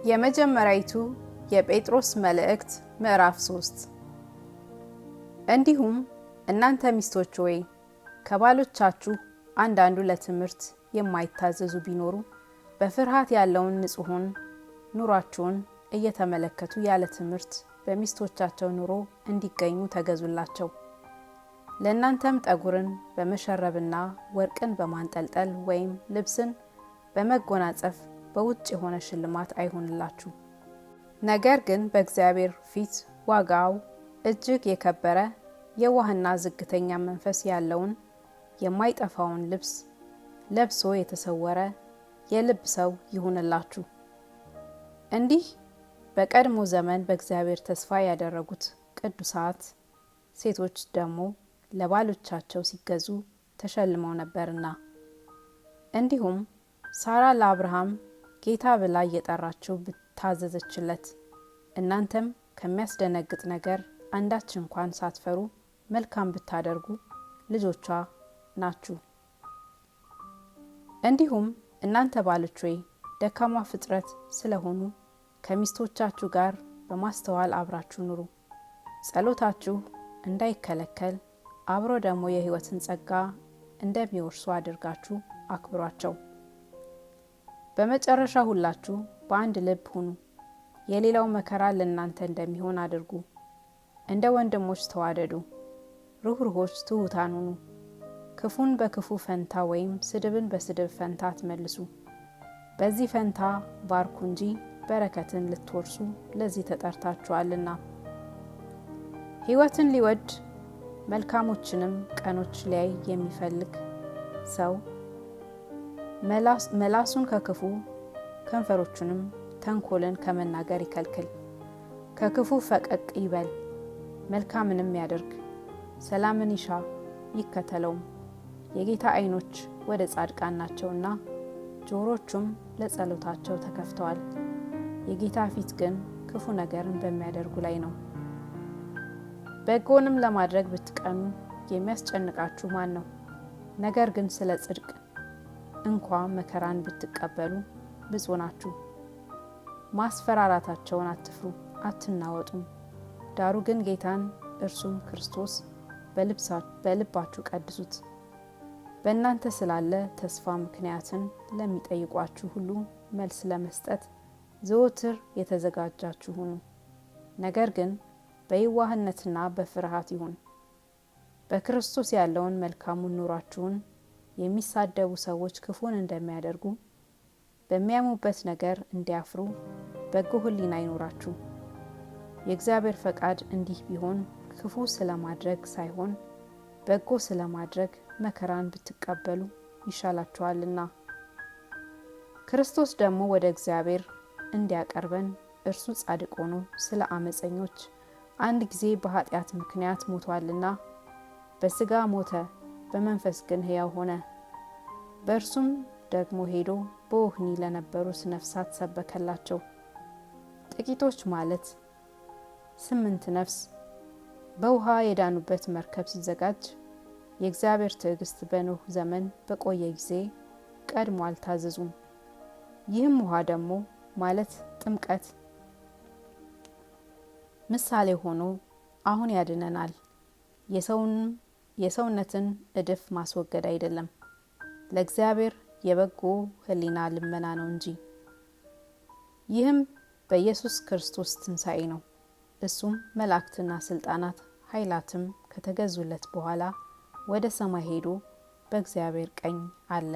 የመጀመሪያይቱ የጴጥሮስ መልእክት ምዕራፍ 3 እንዲሁም እናንተ ሚስቶች ሆይ ከባሎቻችሁ አንዳንዱ ለትምህርት የማይታዘዙ ቢኖሩ በፍርሃት ያለውን ንጹሑን ኑሯቸውን እየተመለከቱ ያለ ትምህርት በሚስቶቻቸው ኑሮ እንዲገኙ ተገዙላቸው። ለእናንተም ጠጉርን በመሸረብና ወርቅን በማንጠልጠል ወይም ልብስን በመጎናጸፍ በውጭ የሆነ ሽልማት አይሆንላችሁ። ነገር ግን በእግዚአብሔር ፊት ዋጋው እጅግ የከበረ የዋህና ዝግተኛ መንፈስ ያለውን የማይጠፋውን ልብስ ለብሶ የተሰወረ የልብ ሰው ይሁንላችሁ። እንዲህ በቀድሞ ዘመን በእግዚአብሔር ተስፋ ያደረጉት ቅዱሳት ሴቶች ደግሞ ለባሎቻቸው ሲገዙ ተሸልመው ነበርና። እንዲሁም ሳራ ለአብርሃም ጌታ ብላ እየጠራችው ብታዘዘችለት፣ እናንተም ከሚያስደነግጥ ነገር አንዳች እንኳን ሳትፈሩ መልካም ብታደርጉ ልጆቿ ናችሁ። እንዲሁም እናንተ ባሎች ሆይ ደካማ ፍጥረት ስለሆኑ ከሚስቶቻችሁ ጋር በማስተዋል አብራችሁ ኑሩ። ጸሎታችሁ እንዳይከለከል አብሮ ደግሞ የሕይወትን ጸጋ እንደሚወርሱ አድርጋችሁ አክብሯቸው። በመጨረሻ ሁላችሁ በአንድ ልብ ሁኑ። የሌላው መከራ ለእናንተ እንደሚሆን አድርጉ። እንደ ወንድሞች ተዋደዱ። ርኅሩኆች፣ ትሑታን ሁኑ። ክፉን በክፉ ፈንታ ወይም ስድብን በስድብ ፈንታ አትመልሱ። በዚህ ፈንታ ባርኩ እንጂ በረከትን ልትወርሱ ለዚህ ተጠርታችኋልና። ሕይወትን ሊወድ መልካሞችንም ቀኖች ሊያይ የሚፈልግ ሰው መላሱን ከክፉ ከንፈሮቹንም ተንኮልን ከመናገር ይከልክል። ከክፉ ፈቀቅ ይበል፣ መልካምንም ያደርግ፣ ሰላምን ይሻ ይከተለውም። የጌታ ዓይኖች ወደ ጻድቃን ናቸውና ጆሮቹም ለጸሎታቸው ተከፍተዋል። የጌታ ፊት ግን ክፉ ነገርን በሚያደርጉ ላይ ነው። በጎንም ለማድረግ ብትቀኑ የሚያስጨንቃችሁ ማን ነው? ነገር ግን ስለ ጽድቅ እንኳ መከራን ብትቀበሉ ብፁዕ ናችሁ። ማስፈራራታቸውን አትፍሩ፣ አትናወጡም። ዳሩ ግን ጌታን እርሱም ክርስቶስ በልባችሁ ቀድሱት። በእናንተ ስላለ ተስፋ ምክንያትን ለሚጠይቋችሁ ሁሉ መልስ ለመስጠት ዘወትር የተዘጋጃችሁ ሁኑ። ነገር ግን በየዋህነትና በፍርሃት ይሁን። በክርስቶስ ያለውን መልካሙን ኑሯችሁን የሚሳደቡ ሰዎች ክፉን እንደሚያደርጉ በሚያሙበት ነገር እንዲያፍሩ በጎ ሕሊና አይኖራችሁ። የእግዚአብሔር ፈቃድ እንዲህ ቢሆን ክፉ ስለማድረግ ሳይሆን በጎ ስለማድረግ መከራን ብትቀበሉ ይሻላችኋልና። ክርስቶስ ደግሞ ወደ እግዚአብሔር እንዲያቀርበን እርሱ ጻድቅ ሆኖ ስለ አመፀኞች አንድ ጊዜ በኃጢአት ምክንያት ሞቷልና በሥጋ ሞተ፣ በመንፈስ ግን ሕያው ሆነ። በእርሱም ደግሞ ሄዶ በወህኒ ለነበሩት ነፍሳት ሰበከላቸው። ጥቂቶች ማለት 8 ነፍስ በውሃ የዳኑበት መርከብ ሲዘጋጅ የእግዚአብሔር ትዕግስት በኖህ ዘመን በቆየ ጊዜ ቀድሞ አልታዘዙም። ይህም ውሃ ደግሞ ማለት ጥምቀት ምሳሌ ሆኖ አሁን ያድነናል። የሰውነትን እድፍ ማስወገድ አይደለም፣ ለእግዚአብሔር የበጎ ሕሊና ልመና ነው እንጂ። ይህም በኢየሱስ ክርስቶስ ትንሣኤ ነው። እሱም መላእክትና ስልጣናት ኃይላትም ከተገዙለት በኋላ ወደ ሰማይ ሄዶ በእግዚአብሔር ቀኝ አለ።